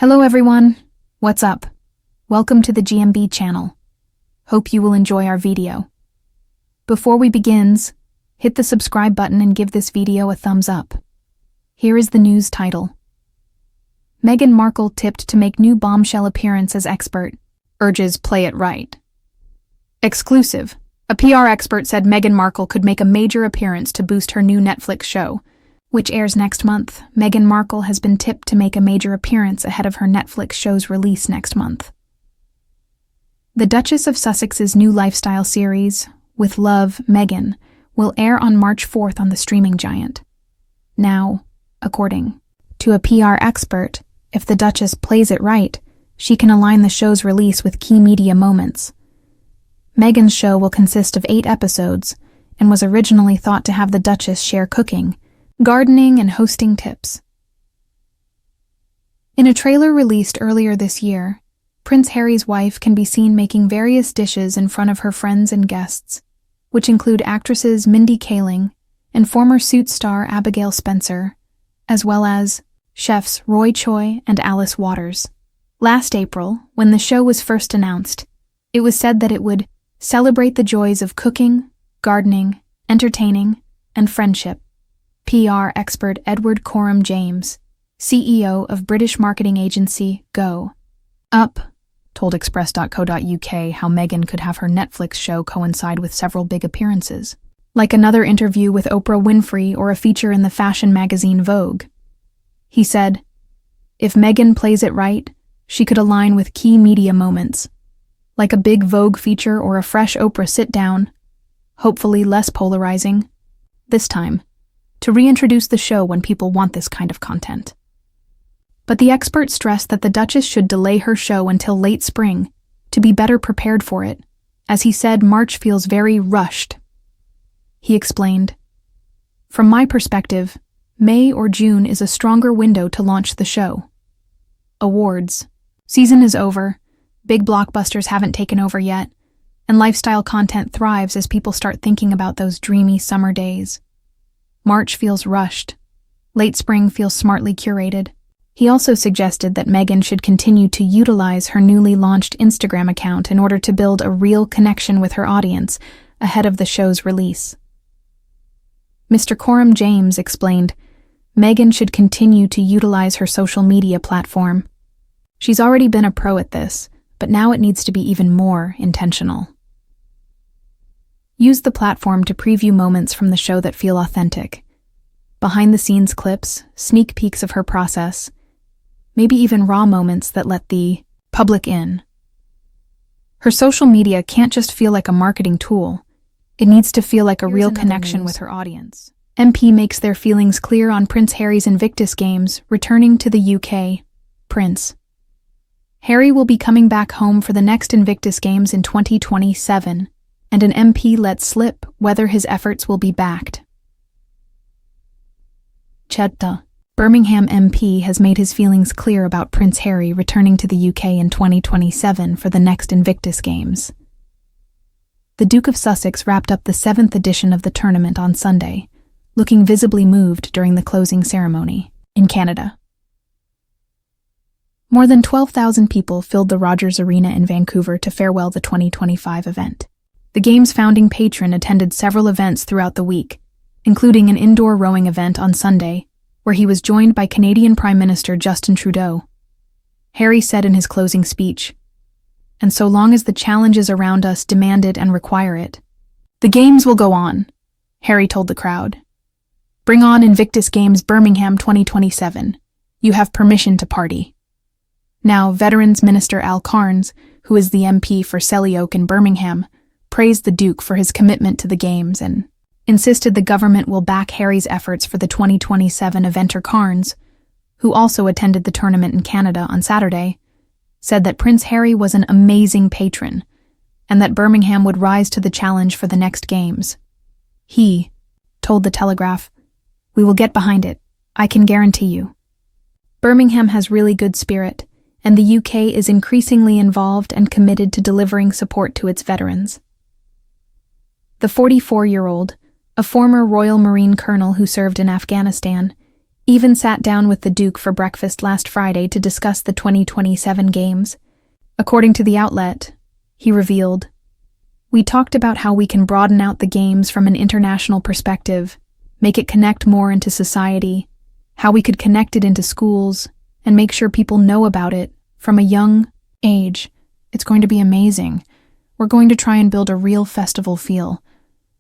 Hello everyone, what's up? Welcome to the GMB channel. Hope you will enjoy our video. Before we begins, hit the subscribe button and give this video a thumbs up. Here is the news title. Meghan Markle tipped to make new bombshell appearance as expert, urges play it right. Exclusive. A PR expert said Meghan Markle could make a major appearance to boost her new Netflix show, which airs next month. Meghan Markle has been tipped to make a major appearance ahead of her Netflix show's release next month. The Duchess of Sussex's new lifestyle series, With Love, Meghan, will air on March 4th on the streaming giant. Now, according to a PR expert, if the Duchess plays it right, she can align the show's release with key media moments. Meghan's show will consist of 8 episodes and was originally thought to have the Duchess share cooking, gardening, and hosting tips. In a trailer released earlier this year, Prince Harry's wife can be seen making various dishes in front of her friends and guests, which include actresses Mindy Kaling and former Suits star Abigail Spencer, as well as chefs Roy Choi and Alice Waters. Last April, when the show was first announced, it was said that it would celebrate the joys of cooking, gardening, entertaining, and friendship. PR expert Edward Coram James, CEO of British marketing agency Go Up, told Express.co.uk how Meghan could have her Netflix show coincide with several big appearances, like another interview with Oprah Winfrey or a feature in the fashion magazine Vogue. He said, "If Meghan plays it right, she could align with key media moments, like a big Vogue feature or a fresh Oprah sit-down, hopefully less polarizing, this time, to reintroduce the show when people want this kind of content." But the expert stressed that the Duchess should delay her show until late spring to be better prepared for it, as he said March feels very rushed. He explained, "From my perspective, May or June is a stronger window to launch the show. Awards season is over, big blockbusters haven't taken over yet, and lifestyle content thrives as people start thinking about those dreamy summer days. March feels rushed. Late spring feels smartly curated." He also suggested that Meghan should continue to utilize her newly launched Instagram account in order to build a real connection with her audience ahead of the show's release. Mr. Coram James explained, Meghan should continue to utilize her social media platform. She's already been a pro at this, but now it needs to be even more intentional. Use the platform to preview moments from the show that feel authentic. Behind-the-scenes clips, sneak peeks of her process, maybe even raw moments that let the public in. Her social media can't just feel like a marketing tool. It needs to feel like a real connection with her audience. MP makes their feelings clear on Prince Harry's Invictus Games, returning to the UK. Prince Harry will be coming back home for the next Invictus Games in 2027, and an MP let slip whether his efforts will be backed. Chetta, Birmingham MP, has made his feelings clear about Prince Harry returning to the UK in 2027 for the next Invictus Games. The Duke of Sussex wrapped up the 7th edition of the tournament on Sunday, looking visibly moved during the closing ceremony in Canada. More than 12,000 people filled the Rogers Arena in Vancouver to farewell the 2025 event. The Games' founding patron attended several events throughout the week, including an indoor rowing event on Sunday, where he was joined by Canadian Prime Minister Justin Trudeau. Harry said in his closing speech, "And so long as the challenges around us demand it and require it, the Games will go on," Harry told the crowd. "Bring on Invictus Games Birmingham 2027. You have permission to party." Now, Veterans Minister Al Carnes, who is the MP for Selly Oak in Birmingham, praised the Duke for his commitment to the Games and insisted the government will back Harry's efforts for the 2027 eventer. Carnes, who also attended the tournament in Canada on Saturday, said that Prince Harry was an amazing patron and that Birmingham would rise to the challenge for the next Games. He told The Telegraph, "We will get behind it, I can guarantee you. Birmingham has really good spirit, and the UK is increasingly involved and committed to delivering support to its veterans." The 44-year-old, a former Royal Marine colonel who served in Afghanistan, even sat down with the Duke for breakfast last Friday to discuss the 2027 games. According to the outlet, he revealed, "We talked about how we can broaden out the games from an international perspective, make it connect more into society, how we could connect it into schools, and make sure people know about it from a young age. It's going to be amazing. We're going to try and build a real festival feel.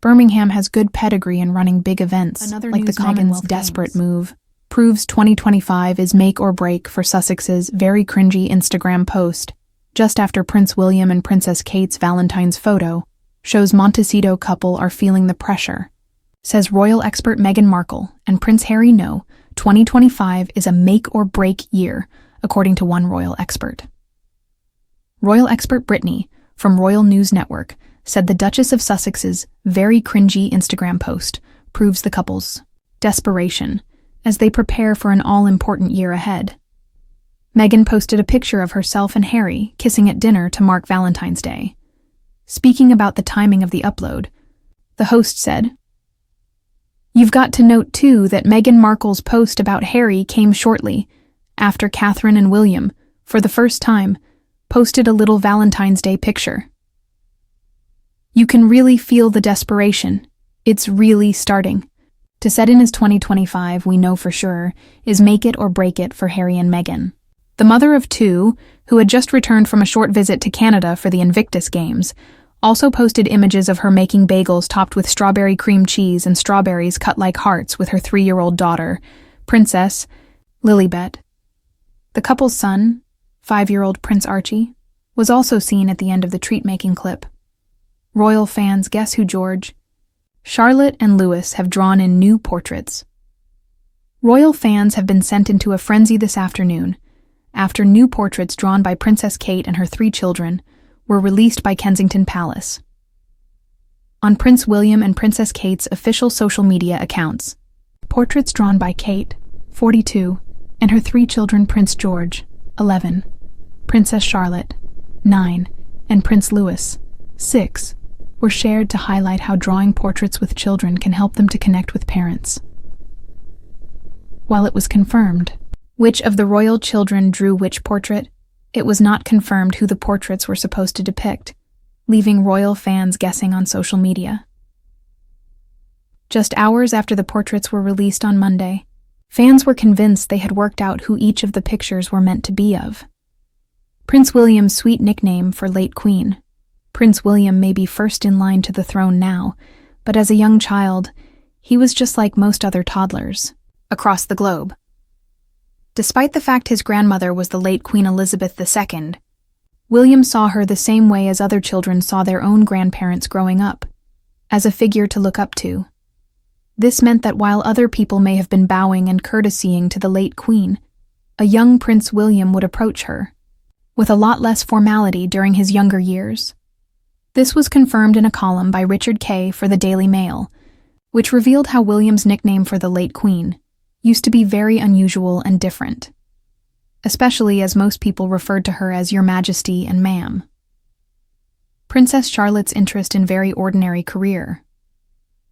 Birmingham has good pedigree in running big events, like the Commonwealth's desperate move. Proves 2025 is make or break for Sussex's very cringy Instagram post, just after Prince William and Princess Kate's Valentine's photo, shows Montecito couple are feeling the pressure. Says royal expert Meghan Markle and Prince Harry know 2025 is a make or break year, according to one royal expert. Royal expert Brittany, from Royal News Network, said the Duchess of Sussex's very cringy Instagram post proves the couple's desperation as they prepare for an all-important year ahead. Meghan posted a picture of herself and Harry kissing at dinner to mark Valentine's Day. Speaking about the timing of the upload, the host said, "You've got to note, too, that Meghan Markle's post about Harry came shortly after Catherine and William, for the first time, posted a little Valentine's Day picture. You can really feel the desperation. It's really starting. To set in as 2025, we know for sure, is make it or break it for Harry and Meghan." The mother of two, who had just returned from a short visit to Canada for the Invictus Games, also posted images of her making bagels topped with strawberry cream cheese and strawberries cut like hearts with her 3-year-old daughter, Princess Lilibet. The couple's son, 5-year-old Prince Archie, was also seen at the end of the treat-making clip. Royal fans guess who George, Charlotte, and Louis have drawn in new portraits. Royal fans have been sent into a frenzy this afternoon after new portraits drawn by Princess Kate and her 3 children were released by Kensington Palace. On Prince William and Princess Kate's official social media accounts, portraits drawn by Kate, 42, and her 3 children Prince George, 11, Princess Charlotte, 9, and Prince Louis, 6, were shared to highlight how drawing portraits with children can help them to connect with parents. While it was confirmed which of the royal children drew which portrait, it was not confirmed who the portraits were supposed to depict, leaving royal fans guessing on social media. Just hours after the portraits were released on Monday, fans were convinced they had worked out who each of the pictures were meant to be of. Prince William's sweet nickname for late Queen. Prince William may be first in line to the throne now, but as a young child, he was just like most other toddlers across the globe. Despite the fact his grandmother was the late Queen Elizabeth II, William saw her the same way as other children saw their own grandparents growing up, as a figure to look up to. This meant that while other people may have been bowing and courtesying to the late Queen, a young Prince William would approach her, with a lot less formality during his younger years. This was confirmed in a column by Richard Kay for the Daily Mail, which revealed how William's nickname for the late Queen used to be very unusual and different, especially as most people referred to her as Your Majesty and Ma'am. Princess Charlotte's interest in very ordinary career.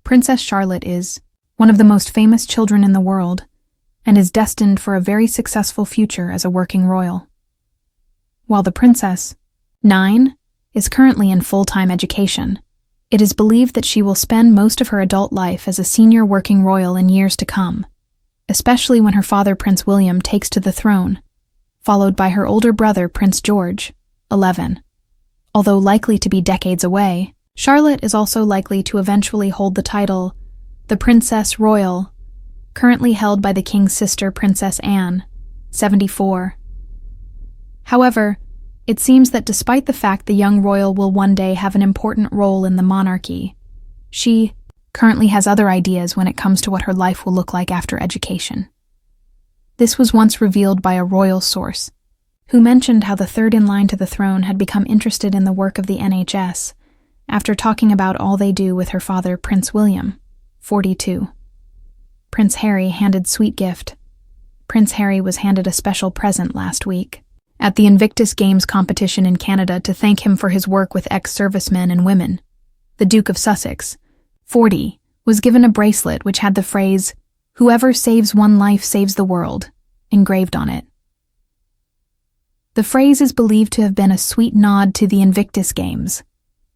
Princess Charlotte is one of the most famous children in the world and is destined for a very successful future as a working royal. While the Princess, 9, is currently in full-time education, it is believed that she will spend most of her adult life as a senior working royal in years to come, especially when her father Prince William takes to the throne, followed by her older brother Prince George, 11. Although likely to be decades away, Charlotte is also likely to eventually hold the title, the Princess Royal, currently held by the King's sister Princess Anne, 74. However, it seems that despite the fact the young royal will one day have an important role in the monarchy, she currently has other ideas when it comes to what her life will look like after education. This was once revealed by a royal source, who mentioned how the third in line to the throne had become interested in the work of the NHS after talking about all they do with her father Prince William, 42. Prince Harry handed sweet gift. Prince Harry was handed a special present last week at the Invictus Games competition in Canada to thank him for his work with ex-servicemen and women. The Duke of Sussex, 40, was given a bracelet which had the phrase, "Whoever saves one life saves the world," engraved on it. The phrase is believed to have been a sweet nod to the Invictus Games,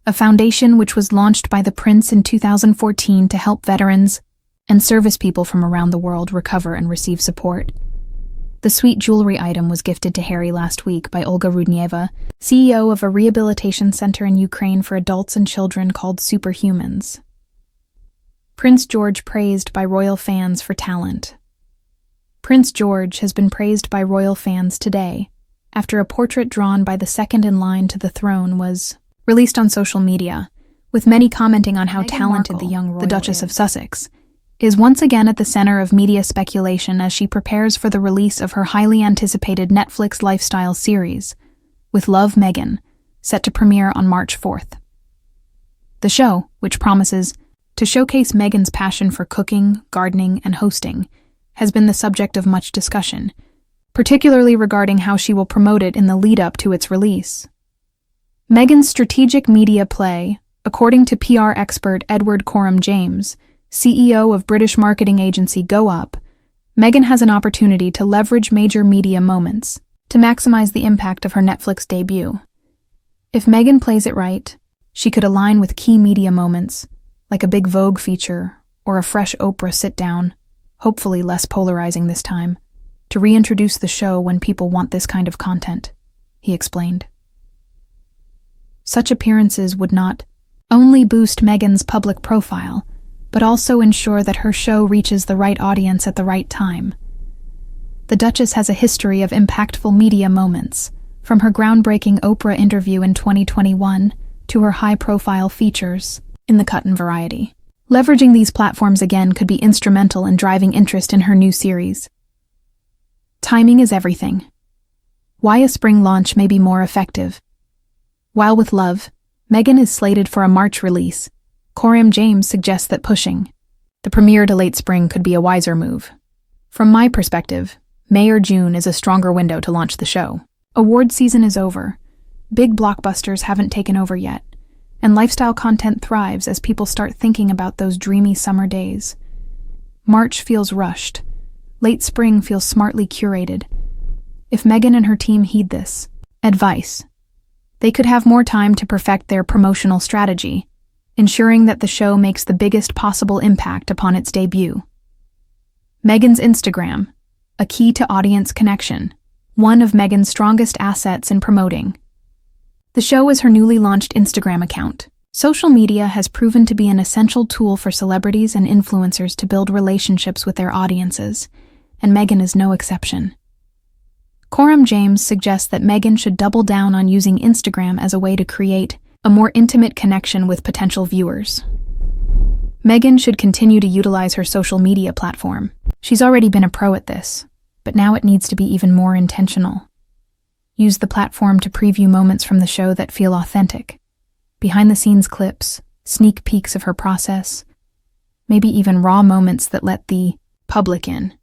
a foundation which was launched by the prince in 2014 to help veterans and service people from around the world recover and receive support. The sweet jewelry item was gifted to Harry last week by Olga Rudnieva, CEO of a rehabilitation center in Ukraine for adults and children called Superhumans. Prince George praised by royal fans for talent. Prince George has been praised by royal fans today, after a portrait drawn by the second in line to the throne was released on social media, with many commenting on how Meghan talented Markle, the young royal the Duchess of Sussex is once again at the center of media speculation as she prepares for the release of her highly anticipated Netflix lifestyle series, With Love, Meghan, set to premiere on March 4th. The show, which promises to showcase Meghan's passion for cooking, gardening, and hosting, has been the subject of much discussion, particularly regarding how she will promote it in the lead-up to its release. Meghan's strategic media play, according to PR expert Edward Coram James, CEO of British marketing agency Go Up, Meghan has an opportunity to leverage major media moments to maximize the impact of her Netflix debut. If Meghan plays it right, she could align with key media moments, like a big Vogue feature or a fresh Oprah sit-down, hopefully less polarizing this time, to reintroduce the show when people want this kind of content, he explained. Such appearances would not only boost Meghan's public profile, but also ensure that her show reaches the right audience at the right time. The Duchess has a history of impactful media moments, from her groundbreaking Oprah interview in 2021 to her high-profile features in The Cut and Variety. Leveraging these platforms again could be instrumental in driving interest in her new series. Timing is everything. Why a spring launch may be more effective. While With Love, Meghan is slated for a March release, Coram James suggests that pushing the premiere to late spring could be a wiser move. From my perspective, May or June is a stronger window to launch the show. Award season is over. Big blockbusters haven't taken over yet, and lifestyle content thrives as people start thinking about those dreamy summer days. March feels rushed. Late spring feels smartly curated. If Meghan and her team heed this advice, they could have more time to perfect their promotional strategy, ensuring that the show makes the biggest possible impact upon its debut. Meghan's Instagram, a key to audience connection, one of Meghan's strongest assets in promoting. The show is her newly launched Instagram account. Social media has proven to be an essential tool for celebrities and influencers to build relationships with their audiences, and Meghan is no exception. Coram James suggests that Meghan should double down on using Instagram as a way to create a more intimate connection with potential viewers. Meghan should continue to utilize her social media platform. She's already been a pro at this, but now it needs to be even more intentional. Use the platform to preview moments from the show that feel authentic. Behind-the-scenes clips, sneak peeks of her process, maybe even raw moments that let the public in.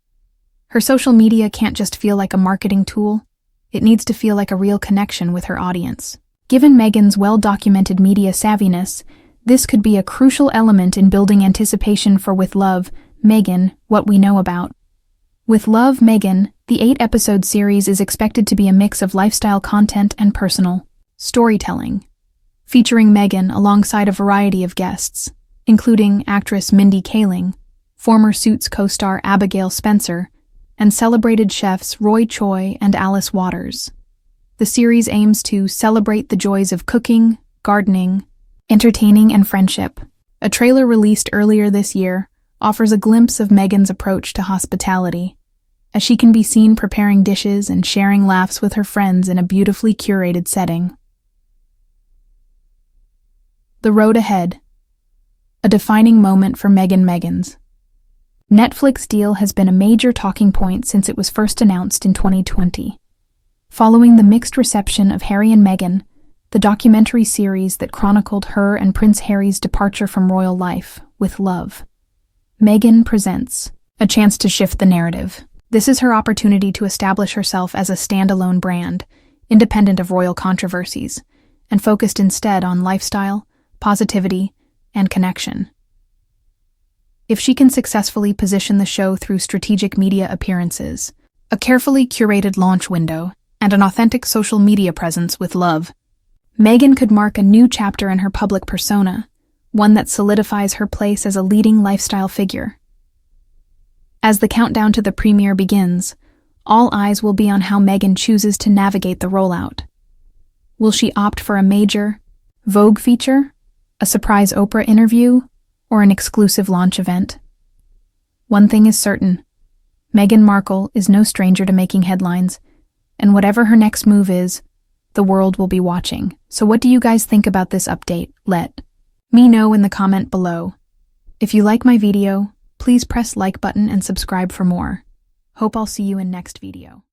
Her social media can't just feel like a marketing tool. It needs to feel like a real connection with her audience. Given Meghan's well-documented media savviness, this could be a crucial element in building anticipation for With Love, Meghan, What We Know About. With Love, Meghan, the 8-episode series is expected to be a mix of lifestyle content and personal storytelling, featuring Meghan alongside a variety of guests, including actress Mindy Kaling, former Suits co-star Abigail Spencer, and celebrated chefs Roy Choi and Alice Waters. The series aims to celebrate the joys of cooking, gardening, entertaining, and friendship. A trailer released earlier this year offers a glimpse of Meghan's approach to hospitality, as she can be seen preparing dishes and sharing laughs with her friends in a beautifully curated setting. The road ahead. A defining moment for Meghan's Netflix deal has been a major talking point since it was first announced in 2020. Following the mixed reception of Harry and Meghan, the documentary series that chronicled her and Prince Harry's departure from royal life, With Love, Meghan presents a chance to shift the narrative. This is her opportunity to establish herself as a standalone brand, independent of royal controversies, and focused instead on lifestyle, positivity, and connection. If she can successfully position the show through strategic media appearances, a carefully curated launch window, and an authentic social media presence with love, Meghan could mark a new chapter in her public persona, one that solidifies her place as a leading lifestyle figure. As the countdown to the premiere begins, all eyes will be on how Meghan chooses to navigate the rollout. Will she opt for a major Vogue feature, a surprise Oprah interview, or an exclusive launch event? One thing is certain: Meghan Markle is no stranger to making headlines, and whatever her next move is, the world will be watching. So what do you guys think about this update? Let me know in the comment below. If you like my video, please press like button and subscribe for more. Hope I'll see you in next video.